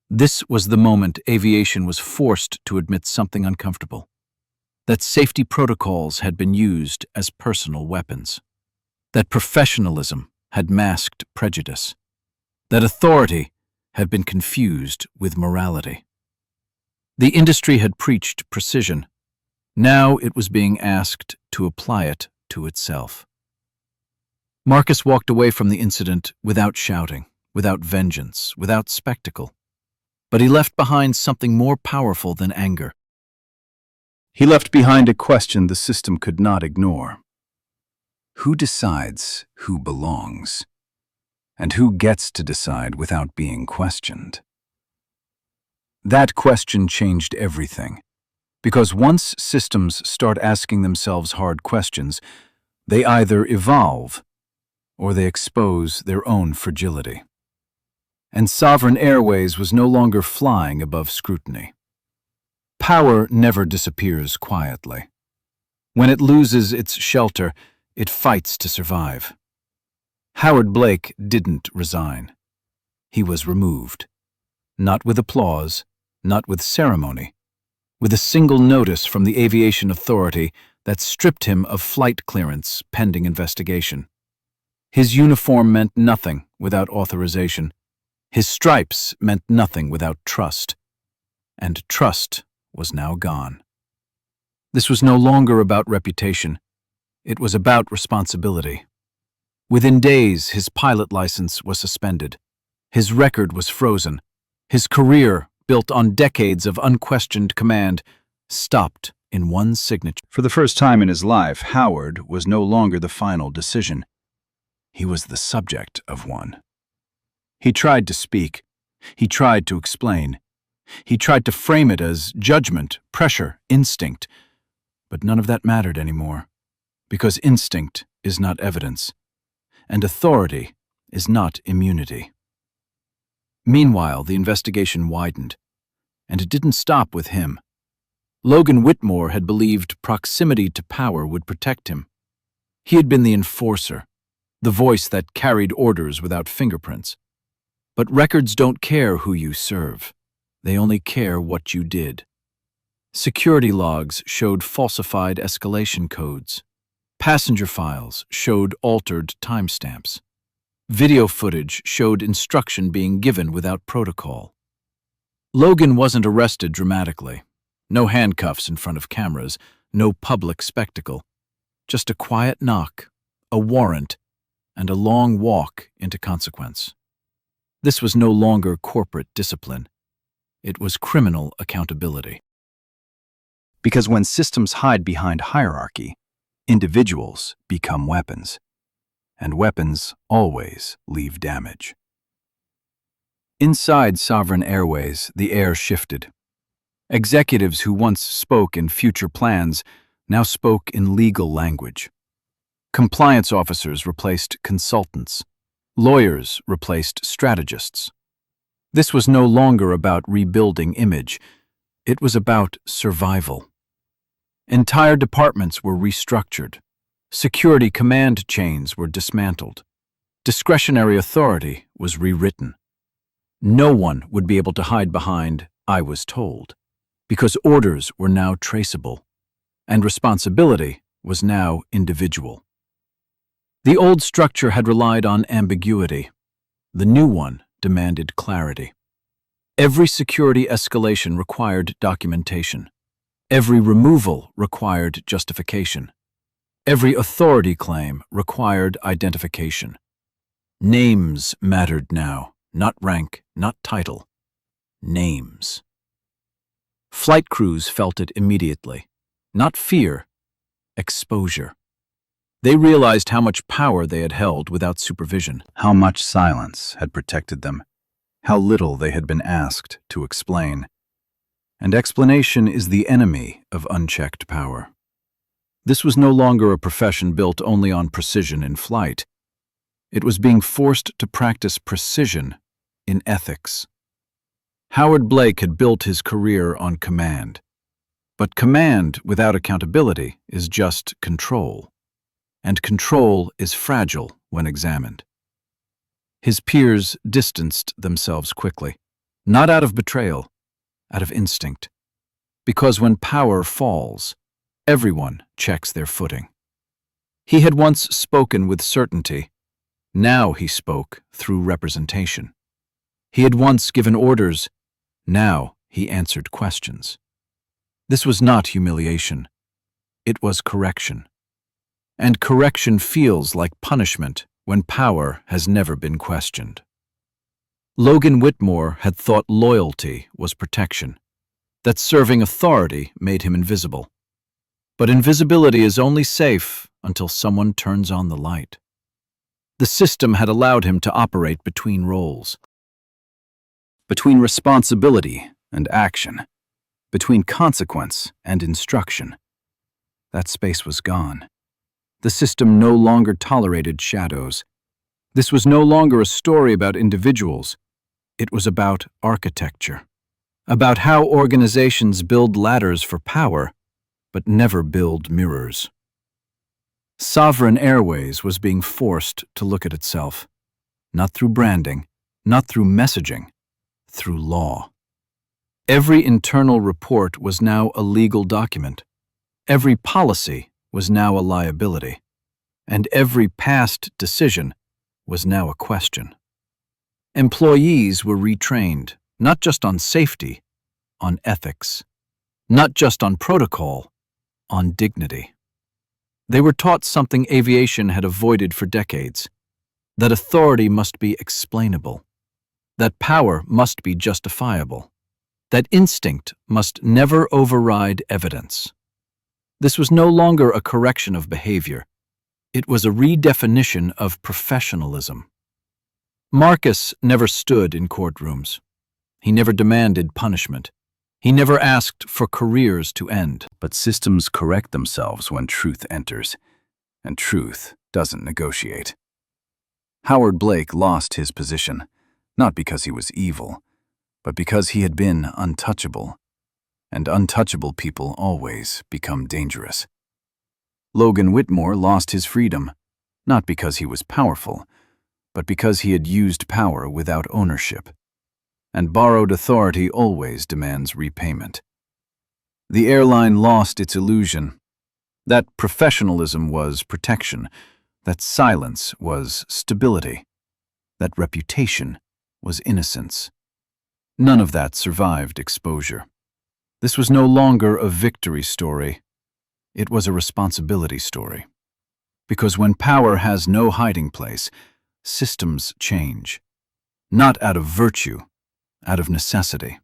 This was the moment aviation was forced to admit something uncomfortable, that safety protocols had been used as personal weapons, that professionalism had masked prejudice, that authority had been confused with morality. The industry had preached precision. Now it was being asked to apply it to itself. Marcus walked away from the incident without shouting, without vengeance, without spectacle. But he left behind something more powerful than anger. He left behind a question the system could not ignore. Who decides who belongs? And who gets to decide without being questioned? That question changed everything, because once systems start asking themselves hard questions, they either evolve or they expose their own fragility. And Sovereign Airways was no longer flying above scrutiny. Power never disappears quietly. When it loses its shelter, it fights to survive. Howard Blake didn't resign. He was removed. Not with applause, not with ceremony, with a single notice from the Aviation Authority that stripped him of flight clearance pending investigation. His uniform meant nothing without authorization. His stripes meant nothing without trust. And trust was now gone. This was no longer about reputation. It was about responsibility. Within days, his pilot license was suspended. His record was frozen. His career, built on decades of unquestioned command, stopped in one signature. For the first time in his life, Howard was no longer the final decision. He was the subject of one. He tried to speak. He tried to explain. He tried to frame it as judgment, pressure, instinct. But none of that mattered anymore, because instinct is not evidence, and authority is not immunity. Meanwhile, the investigation widened, and it didn't stop with him. Logan Whitmore had believed proximity to power would protect him. He had been the enforcer, the voice that carried orders without fingerprints. But records don't care who you serve. They only care what you did. Security logs showed falsified escalation codes. Passenger files showed altered timestamps. Video footage showed instruction being given without protocol. Logan wasn't arrested dramatically. No handcuffs in front of cameras, no public spectacle. Just a quiet knock, a warrant, and a long walk into consequence. This was no longer corporate discipline. It was criminal accountability. Because when systems hide behind hierarchy, individuals become weapons, and weapons always leave damage. Inside Sovereign Airways, the air shifted. Executives who once spoke in future plans now spoke in legal language. Compliance officers replaced consultants. Lawyers replaced strategists. This was no longer about rebuilding image. It was about survival. Entire departments were restructured. Security command chains were dismantled. Discretionary authority was rewritten. No one would be able to hide behind "I was told," because orders were now traceable, and responsibility was now individual. The old structure had relied on ambiguity. The new one demanded clarity. Every security escalation required documentation. Every removal required justification. Every authority claim required identification. Names mattered now, not rank, not title. Names. Flight crews felt it immediately. Not fear, exposure. They realized how much power they had held without supervision, how much silence had protected them, how little they had been asked to explain. And explanation is the enemy of unchecked power. This was no longer a profession built only on precision in flight. It was being forced to practice precision in ethics. Howard Blake had built his career on command. But command without accountability is just control. And control is fragile when examined. His peers distanced themselves quickly, not out of betrayal, out of instinct. Because when power falls, everyone checks their footing. He had once spoken with certainty. Now he spoke through representation. He had once given orders. Now he answered questions. This was not humiliation. It was correction. And correction feels like punishment when power has never been questioned. Logan Whitmore had thought loyalty was protection, that serving authority made him invisible. But invisibility is only safe until someone turns on the light. The system had allowed him to operate between roles. Between responsibility and action. Between consequence and instruction. That space was gone. The system no longer tolerated shadows. This was no longer a story about individuals. It was about architecture. About how organizations build ladders for power, but never build mirrors. Sovereign Airways was being forced to look at itself, not through branding, not through messaging, through law. Every internal report was now a legal document. Every policy was now a liability. And every past decision was now a question. Employees were retrained, not just on safety, on ethics. Not just on protocol, on dignity. They were taught something aviation had avoided for decades, that authority must be explainable, that power must be justifiable, that instinct must never override evidence. This was no longer a correction of behavior. It was a redefinition of professionalism. Marcus never stood in courtrooms. He never demanded punishment. He never asked for careers to end. But systems correct themselves when truth enters, and truth doesn't negotiate. Howard Blake lost his position, not because he was evil, but because he had been untouchable, and untouchable people always become dangerous. Logan Whitmore lost his freedom, not because he was powerful, but because he had used power without ownership. And borrowed authority always demands repayment. The airline lost its illusion. That professionalism was protection, that silence was stability, that reputation was innocence. None of that survived exposure. This was no longer a victory story. It was a responsibility story. Because when power has no hiding place, systems change. Not out of virtue, out of necessity.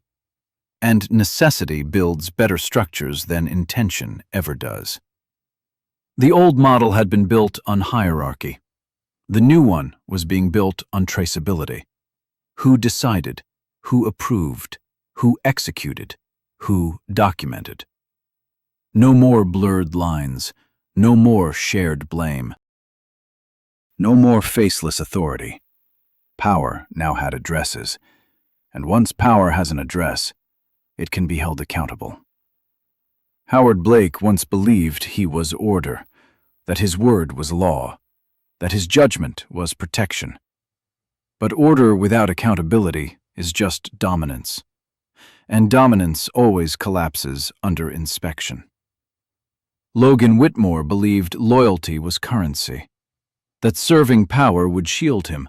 And necessity builds better structures than intention ever does. The old model had been built on hierarchy. The new one was being built on traceability. Who decided? Who approved? Who executed? Who documented? No more blurred lines. No more shared blame. No more faceless authority. Power now had addresses. And once power has an address, it can be held accountable. Howard Blake once believed he was order, that his word was law, that his judgment was protection. But order without accountability is just dominance, and dominance always collapses under inspection. Logan Whitmore believed loyalty was currency, that serving power would shield him,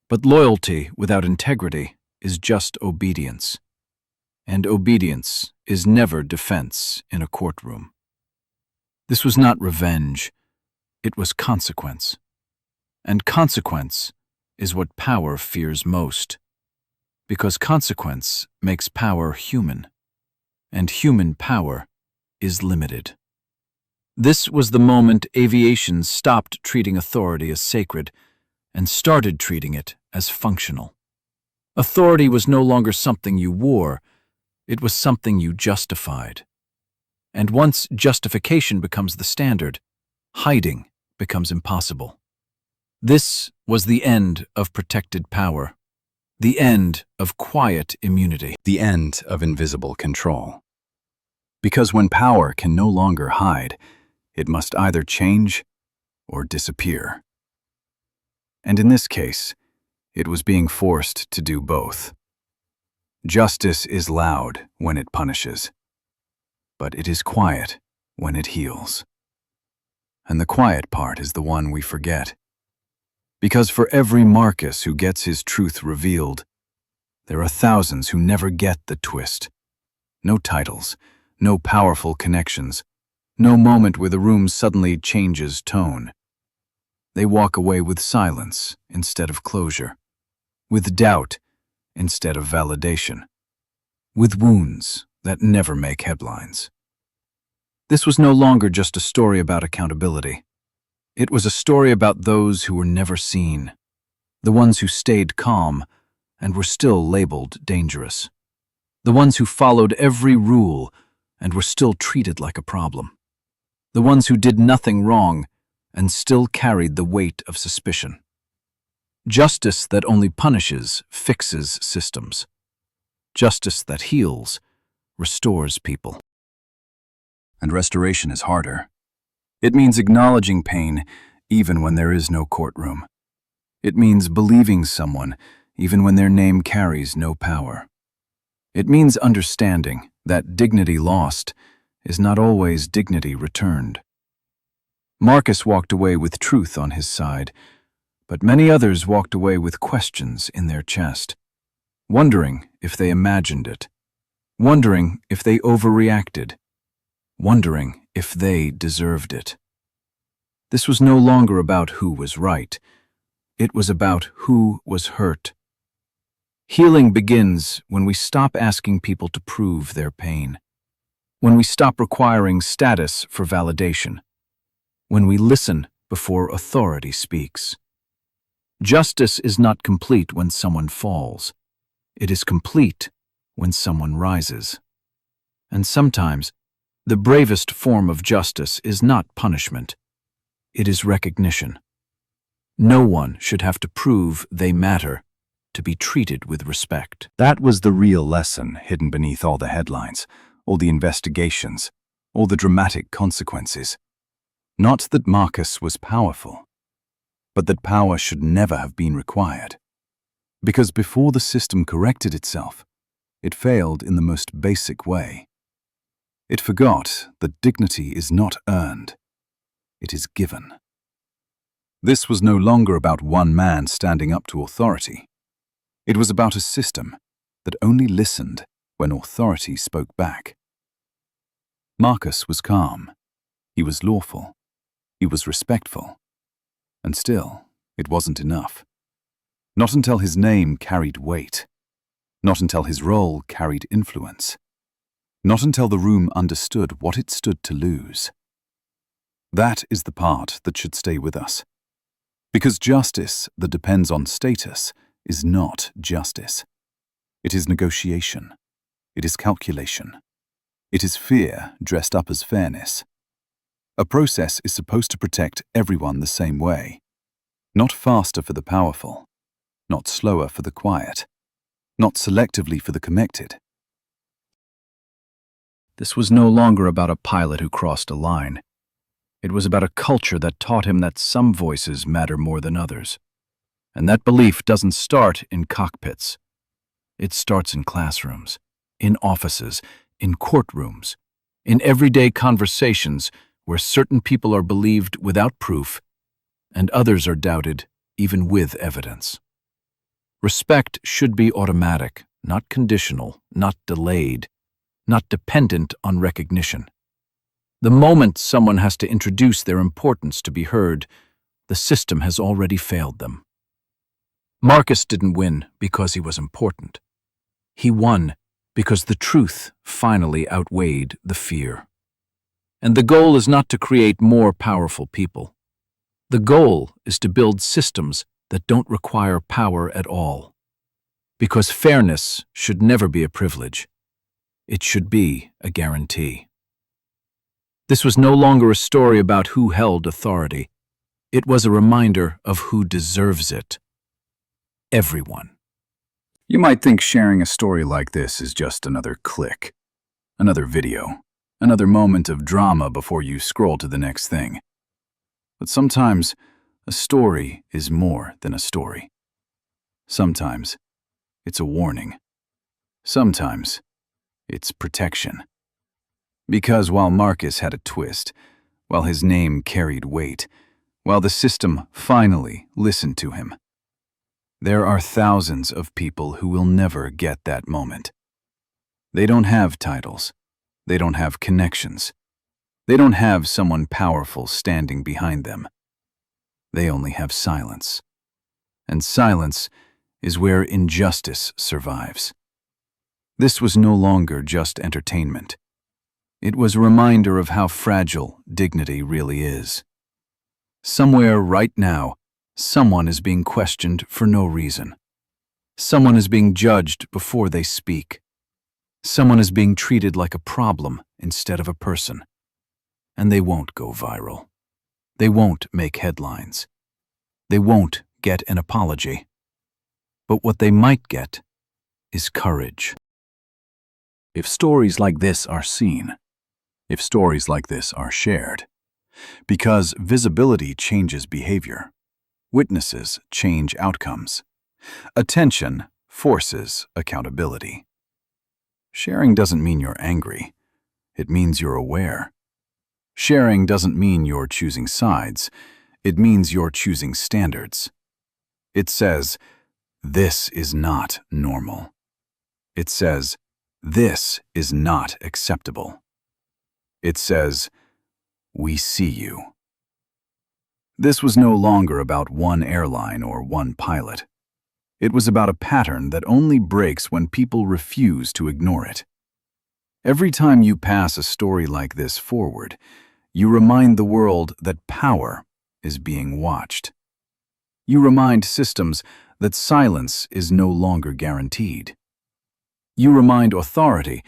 but loyalty without integrity is just obedience, and obedience is never defense in a courtroom. This was not revenge, it was consequence. And consequence is what power fears most, because consequence makes power human, and human power is limited. This was the moment aviation stopped treating authority as sacred and started treating it as functional. Authority was no longer something you wore, it was something you justified. And once justification becomes the standard, hiding becomes impossible. This was the end of protected power, the end of quiet immunity, the end of invisible control. Because when power can no longer hide, it must either change or disappear. And in this case, it was being forced to do both. Justice is loud when it punishes, but it is quiet when it heals. And the quiet part is the one we forget. Because for every Marcus who gets his truth revealed, there are thousands who never get the twist. No titles, no powerful connections, no moment where the room suddenly changes tone. They walk away with silence instead of closure, with doubt instead of validation, with wounds that never make headlines. This was no longer just a story about accountability. It was a story about those who were never seen, the ones who stayed calm and were still labeled dangerous, the ones who followed every rule and were still treated like a problem, the ones who did nothing wrong and still carried the weight of suspicion. Justice that only punishes fixes systems. Justice that heals restores people. And restoration is harder. It means acknowledging pain even when there is no courtroom. It means believing someone even when their name carries no power. It means understanding that dignity lost is not always dignity returned. Marcus walked away with truth on his side, but many others walked away with questions in their chest, wondering if they imagined it, wondering if they overreacted, wondering if they deserved it. This was no longer about who was right. It was about who was hurt. Healing begins when we stop asking people to prove their pain, when we stop requiring status for validation, when we listen before authority speaks. Justice is not complete when someone falls. It is complete when someone rises. And sometimes, the bravest form of justice is not punishment. It is recognition. No one should have to prove they matter to be treated with respect. That was the real lesson hidden beneath all the headlines, all the investigations, all the dramatic consequences. Not that Marcus was powerful, but that power should never have been required. Because before the system corrected itself, it failed in the most basic way. It forgot that dignity is not earned, it is given. This was no longer about one man standing up to authority. It was about a system that only listened when authority spoke back. Marcus was calm. He was lawful. He was respectful. And still, it wasn't enough. Not until his name carried weight. Not until his role carried influence. Not until the room understood what it stood to lose. That is the part that should stay with us. Because justice that depends on status is not justice. It is negotiation. It is calculation. It is fear dressed up as fairness. A process is supposed to protect everyone the same way. Not faster for the powerful. Not slower for the quiet. Not selectively for the connected. This was no longer about a pilot who crossed a line. It was about a culture that taught him that some voices matter more than others. And that belief doesn't start in cockpits. It starts in classrooms, in offices, in courtrooms, in everyday conversations where certain people are believed without proof and others are doubted even with evidence. Respect should be automatic, not conditional, not delayed, not dependent on recognition. The moment someone has to introduce their importance to be heard, the system has already failed them. Marcus didn't win because he was important. He won because the truth finally outweighed the fear. And the goal is not to create more powerful people. The goal is to build systems that don't require power at all. Because fairness should never be a privilege. It should be a guarantee. This was no longer a story about who held authority. It was a reminder of who deserves it. Everyone. You might think sharing a story like this is just another click, another video, another moment of drama before you scroll to the next thing. But sometimes, a story is more than a story. Sometimes, it's a warning. Sometimes, it's protection. Because while Marcus had a twist, while his name carried weight, while the system finally listened to him, there are thousands of people who will never get that moment. They don't have titles. They don't have connections. They don't have someone powerful standing behind them. They only have silence. And silence is where injustice survives. This was no longer just entertainment. It was a reminder of how fragile dignity really is. Somewhere right now, someone is being questioned for no reason. Someone is being judged before they speak. Someone is being treated like a problem instead of a person. And they won't go viral. They won't make headlines. They won't get an apology. But what they might get is courage. If stories like this are seen, if stories like this are shared, because visibility changes behavior, witnesses change outcomes, attention forces accountability. Sharing doesn't mean you're angry. It means you're aware. Sharing doesn't mean you're choosing sides. It means you're choosing standards. It says, this is not normal. It says, this is not acceptable. It says, we see you. This was no longer about one airline or one pilot. It was about a pattern that only breaks when people refuse to ignore it. Every time you pass a story like this forward, you remind the world that power is being watched. You remind systems that silence is no longer guaranteed. You remind authority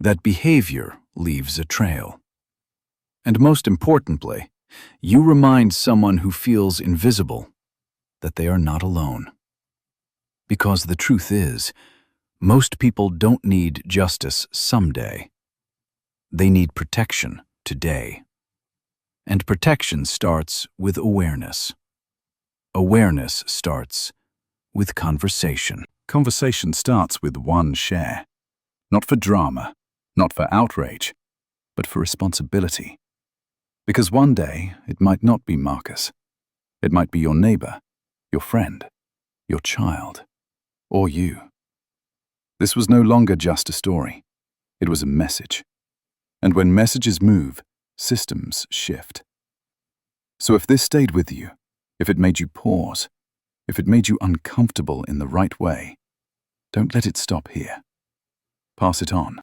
that behavior leaves a trail. And most importantly, you remind someone who feels invisible that they are not alone. Because the truth is, most people don't need justice someday. They need protection today. And protection starts with awareness. Awareness starts with conversation. Conversation starts with one share. Not for drama, not for outrage, but for responsibility. Because one day, it might not be Marcus. It might be your neighbor, your friend, your child, or you. This was no longer just a story. It was a message. And when messages move, systems shift. So if this stayed with you, if it made you pause, if it made you uncomfortable in the right way, don't let it stop here. Pass it on.